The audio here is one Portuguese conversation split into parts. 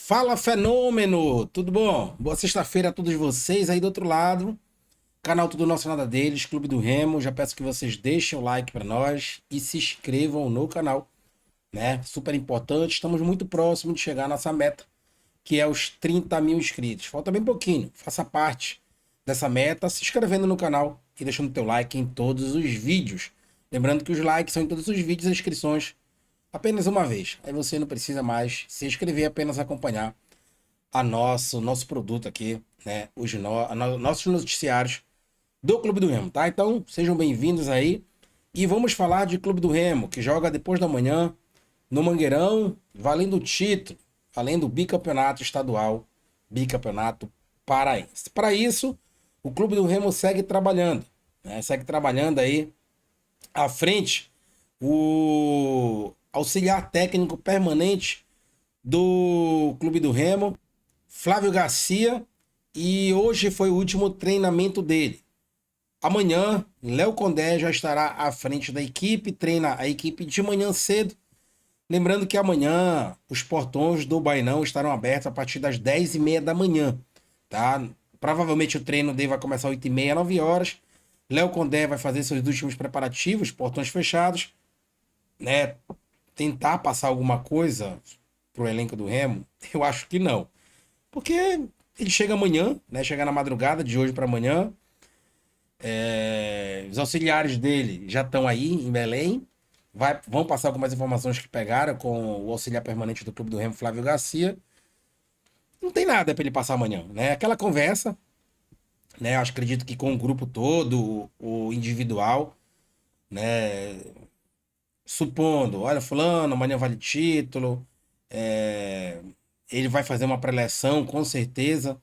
Fala, fenômeno! Tudo bom? Boa sexta-feira a todos vocês aí do outro lado. Canal Tudo Nosso Nada Deles, Clube do Remo. Já peço que vocês deixem o like para nós e se inscrevam no canal, né? Super importante. Estamos muito próximos de chegar à nossa meta, que é os 30 mil inscritos. Falta bem pouquinho. Faça parte dessa meta se inscrevendo no canal e deixando teu like em todos os vídeos. Lembrando que os likes são em todos os vídeos e inscrições apenas uma vez. Aí você não precisa mais se inscrever, apenas acompanhar nosso produto aqui, né? Nossos noticiários do Clube do Remo, tá? Então, sejam bem-vindos aí. E vamos falar de Clube do Remo, que joga depois da manhã no Mangueirão, valendo o título, valendo o bicampeonato estadual, bicampeonato paraense. Para isso, o Clube do Remo segue trabalhando, né? Segue trabalhando aí à frente o auxiliar técnico permanente do Clube do Remo, Flávio Garcia, e hoje foi o último treinamento dele. Amanhã, Léo Condé já estará à frente da equipe, treina a equipe de manhã cedo. Lembrando que amanhã os portões do Bainão estarão abertos a partir das 10h30 da manhã, tá? Provavelmente o treino dele vai começar às 8h30, 9 horas. Léo Condé vai fazer seus últimos preparativos, portões fechados, né? Tentar passar alguma coisa pro elenco do Remo? Eu acho que não. Porque ele chega amanhã, né? Chega na madrugada de hoje para amanhã. Os auxiliares dele já estão aí em Belém. Vão passar algumas informações que pegaram com o auxiliar permanente do Clube do Remo, Flávio Garcia. Não tem nada para ele passar amanhã, né? Aquela conversa, né? Eu acredito que com o grupo todo, o individual, né? Supondo, olha, fulano, amanhã vale título. é, Ele vai fazer uma preleção, com certeza,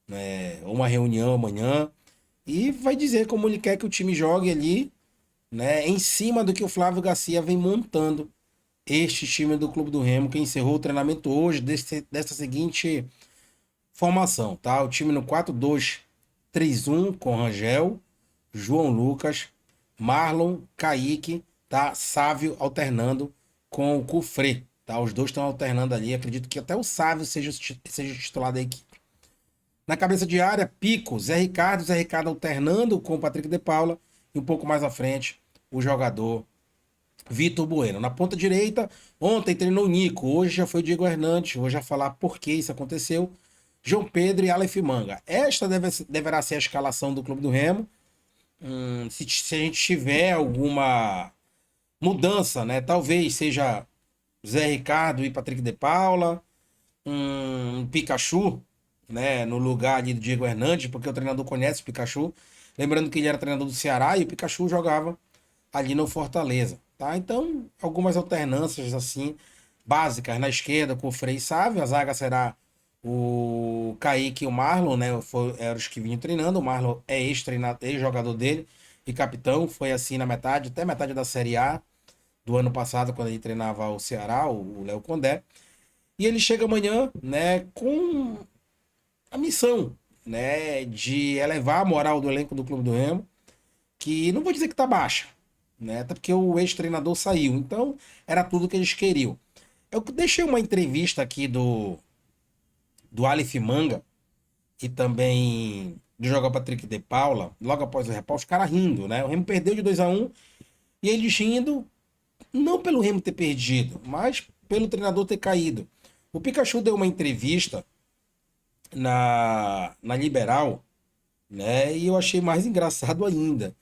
né? Ou uma reunião amanhã. E vai dizer como ele quer que o time jogue ali, né? Em cima do que o Flávio Garcia vem montando este time do Clube do Remo, que encerrou o treinamento hoje dessa seguinte formação, tá? O time no 4-2-3-1 com Rangel, João Lucas, Marlon, Kaique, tá? Sávio alternando com o Cufré, tá? Os dois estão alternando ali. Acredito que até o Sávio seja o titular da equipe. Na cabeça de área, Pico, Zé Ricardo alternando com o Patrick de Paula. E um pouco mais à frente, o jogador Vitor Bueno. Na ponta direita, ontem treinou o Nico, hoje já foi o Diego Hernandes. Vou já falar por que isso aconteceu. João Pedro e Aleph Manga. Esta deverá ser a escalação do Clube do Remo. Se a gente tiver alguma mudança, né? Talvez seja Zé Ricardo e Patrick de Paula, Pikachu, né? No lugar ali do Diego Hernandes, porque o treinador conhece o Pikachu. Lembrando que ele era treinador do Ceará e o Pikachu jogava ali no Fortaleza, tá? Então, algumas alternâncias assim, básicas na esquerda com o Frei Sávio. A zaga será o Kaique e o Marlon, né? Eram os que vinham treinando. O Marlon é ex-jogador dele e capitão. Foi assim na metade, até metade da Série A do ano passado, quando ele treinava o Ceará, o Léo Condé. E ele chega amanhã, né, com a missão, né, de elevar a moral do elenco do Clube do Remo, que não vou dizer que tá baixa, né, até porque o ex-treinador saiu. Então, era tudo que eles queriam. Eu deixei uma entrevista aqui do Aleph Manga e também do jogador Patrick de Paula, logo após o repauso, os caras rindo, né? O Remo perdeu de 2-1 e eles rindo, não pelo Remo ter perdido, mas pelo treinador ter caído. O Pikachu deu uma entrevista na Liberal, né? E eu achei mais engraçado ainda.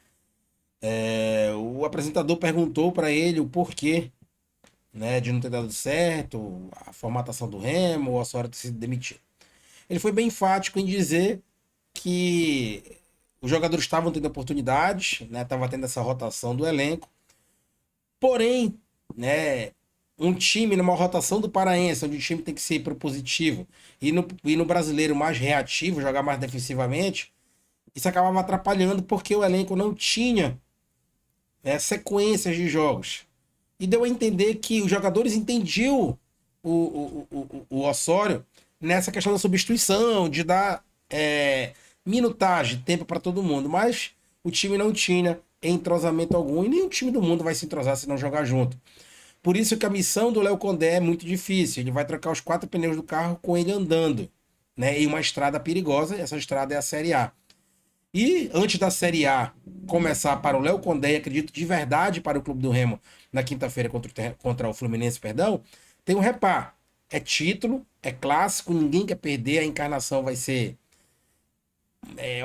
O apresentador perguntou para ele o porquê, né, de não ter dado certo, a formatação do Remo, ou a sua hora de se demitir. Ele foi bem enfático em dizer que os jogadores estavam tendo oportunidades, né? Tava tendo essa rotação do elenco. Porém, né, um time numa rotação do Paraense, onde o time tem que ser propositivo, e no brasileiro mais reativo, jogar mais defensivamente, isso acabava atrapalhando porque o elenco não tinha, sequências de jogos. E deu a entender que os jogadores entendiam o Osório nessa questão da substituição, de dar minutagem, tempo para todo mundo, mas o time não tinha entrosamento algum, e nem o time do mundo vai se entrosar se não jogar junto. Por isso que a missão do Léo Condé é muito difícil. Ele vai trocar os 4 pneus do carro com ele andando, né? Em uma estrada perigosa. Essa estrada é a Série A. E antes da Série A começar para o Léo Condé, e acredito de verdade para o Clube do Remo na quinta-feira contra o Fluminense, perdão, tem um repá. É título, é clássico, ninguém quer perder, a encarnação vai ser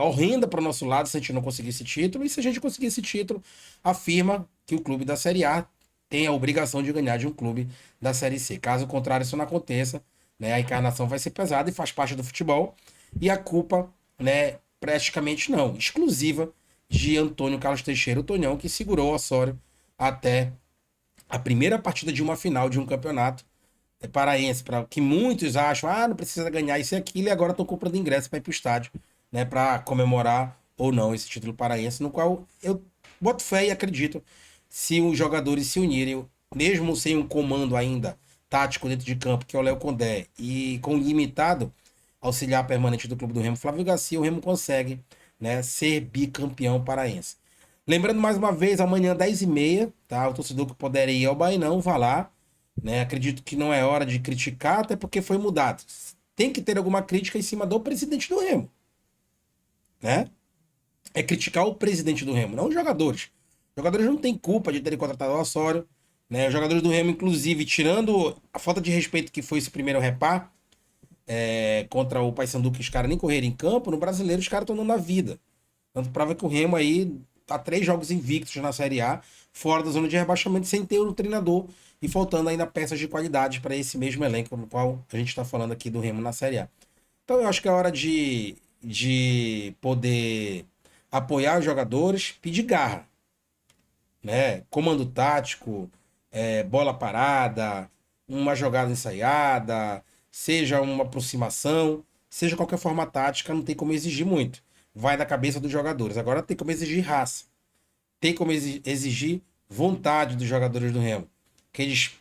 horrenda para o nosso lado se a gente não conseguir esse título. E se a gente conseguir esse título, afirma que o clube da Série A tem a obrigação de ganhar de um clube da Série C. Caso contrário, isso não aconteça, né, a encarnação vai ser pesada e faz parte do futebol. E a culpa, né, praticamente não, exclusiva de Antônio Carlos Teixeira, o Tonhão, que segurou o Osório até a primeira partida de uma final de um campeonato paraense, para que muitos acham, não precisa ganhar isso e aquilo, e agora estão comprando ingresso para ir para o estádio, né, para comemorar ou não esse título paraense, no qual eu boto fé e acredito, se os jogadores se unirem, mesmo sem um comando ainda tático dentro de campo, que é o Léo Condé, e com limitado auxiliar permanente do Clube do Remo, Flávio Garcia, o Remo consegue, né, ser bicampeão paraense. Lembrando mais uma vez, amanhã 10h30, tá? O torcedor que puder ir ao Bainão, vá lá, né? Acredito que não é hora de criticar, até porque foi mudado. Tem que ter alguma crítica em cima do presidente do Remo, né? É criticar o presidente do Remo, não os jogadores. Os jogadores não têm culpa de terem contratado o Osório, né? Os jogadores do Remo, inclusive, tirando a falta de respeito que foi esse primeiro repá, contra o Paysandu, que os caras nem correram em campo, no Brasileiro os caras estão dando a vida. Tanto prova que o Remo aí tá 3 jogos invictos na Série A, fora da zona de rebaixamento, sem ter o treinador e faltando ainda peças de qualidade para esse mesmo elenco no qual a gente está falando aqui do Remo na Série A. Então eu acho que é hora de poder apoiar os jogadores, pedir garra, né? Comando tático, bola parada, uma jogada ensaiada, seja uma aproximação, seja qualquer forma tática, não tem como exigir muito. Vai da cabeça dos jogadores. Agora tem como exigir raça. Tem como exigir vontade dos jogadores do Remo. Que eles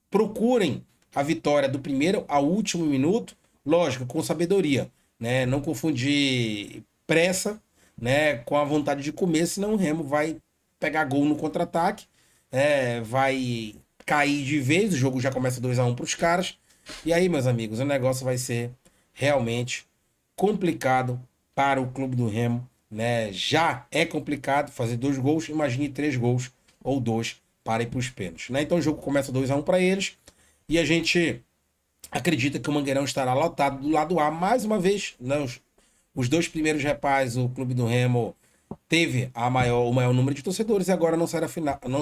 procurem a vitória do primeiro ao último minuto, lógico, com sabedoria, né? Não confundir pressa, né, com a vontade de comer, senão o Remo vai pegar gol no contra-ataque, vai cair de vez, o jogo já começa 2-1 para os caras. E aí, meus amigos, o negócio vai ser realmente complicado para o Clube do Remo, né? Já é complicado fazer 2 gols, imagine 3 gols ou 2 para ir para os pênaltis, né? Então o jogo começa 2-1 para eles e a gente acredita que o Mangueirão estará lotado do lado A mais uma vez, né? Os 2 primeiros repais, o Clube do Remo teve o maior número de torcedores e agora não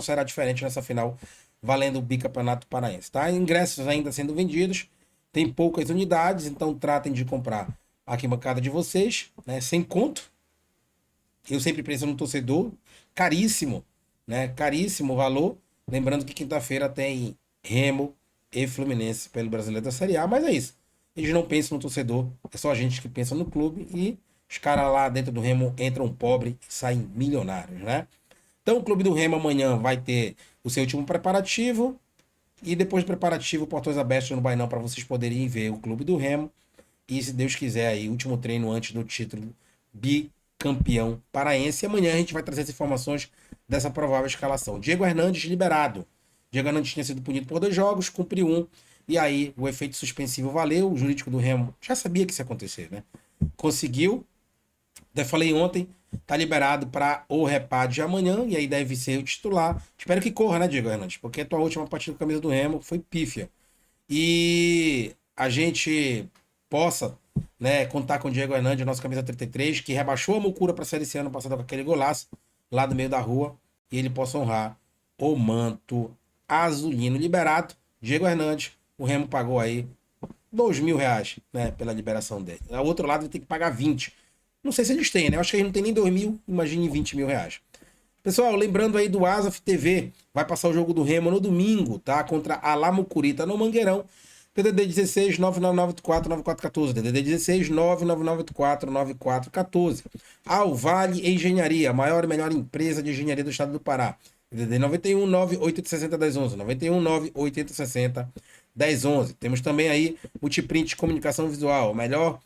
será diferente nessa final, valendo o bicampeonato paraense, tá? Ingressos ainda sendo vendidos, tem poucas unidades, então tratem de comprar a arquibancada de vocês, né? Sem conto. Eu sempre penso no torcedor, caríssimo, né? Caríssimo o valor. Lembrando que quinta-feira tem Remo e Fluminense pelo Brasileiro da Série A, mas é isso. Eles não pensam no torcedor, é só a gente que pensa no clube e os caras lá dentro do Remo entram pobre e saem milionários, né? Então o Clube do Remo amanhã vai ter o seu último preparativo e depois do preparativo, portões abertos no Bainão para vocês poderem ver o Clube do Remo e, se Deus quiser, aí, último treino antes do título bicampeão paraense. E amanhã a gente vai trazer as informações dessa provável escalação. Diego Hernandes liberado. Diego Hernandes tinha sido punido por 2 jogos, cumpriu 1. E aí o efeito suspensivo valeu. O jurídico do Remo já sabia que isso ia acontecer, né? Conseguiu. Até falei ontem, tá liberado para o repá de amanhã. E aí deve ser o titular. Espero que corra, né, Diego Hernandes? Porque a tua última partida com a camisa do Remo foi pífia. E a gente possa, né, contar com o Diego Hernandes, nosso camisa 33, que rebaixou a Mucura para a Série C ano passado com aquele golaço lá do meio da rua, e ele possa honrar o manto azulino. Liberado, Diego Hernandes, o Remo pagou aí R$ 2.000, né, pela liberação dele. O outro lado vai ter que pagar 20. Não sei se eles têm, né? Eu acho que eles não tem nem 2.000, imagine R$ 20.000. Pessoal, lembrando aí do Asaf TV, vai passar o jogo do Remo no domingo, tá? Contra a Lamocurita no Mangueirão. DDD 16 99984 9414. DDD 16 99984 9414. Alvale Engenharia, a maior e melhor empresa de engenharia do estado do Pará. DDD 91 98060 1011. 91 98060 1011. Temos também aí Multiprint Comunicação Visual, a melhor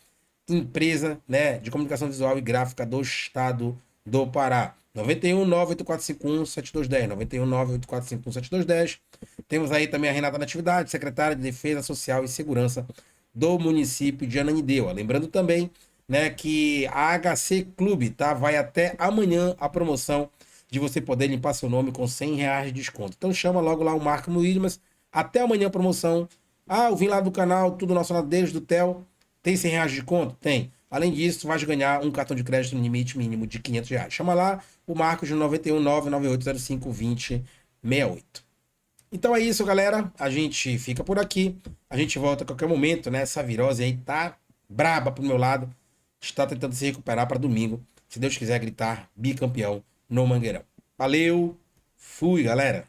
empresa, né, de comunicação visual e gráfica do estado do Pará. 91 98451 7210. 91 98451 7210. Temos aí também a Renata Natividade, secretária de Defesa Social e Segurança do município de Ananindeua. Lembrando também, né, que a HC Clube, tá? Vai até amanhã a promoção de você poder limpar seu nome com R$ 100 de desconto. Então chama logo lá o Marco Williams. Até amanhã a promoção. Ah, eu vim lá do canal, tudo nosso lado deles, do Theo. Tem R$ 100 de desconto? Tem. Além disso, tu vais ganhar um cartão de crédito no limite mínimo de R$ 500. Chama lá o Marcos de 91 99805 2068. Então é isso, galera. A gente fica por aqui. A gente volta a qualquer momento, né? Essa virose aí tá braba pro meu lado. Está tentando se recuperar para domingo. Se Deus quiser gritar bicampeão no Mangueirão. Valeu. Fui, galera.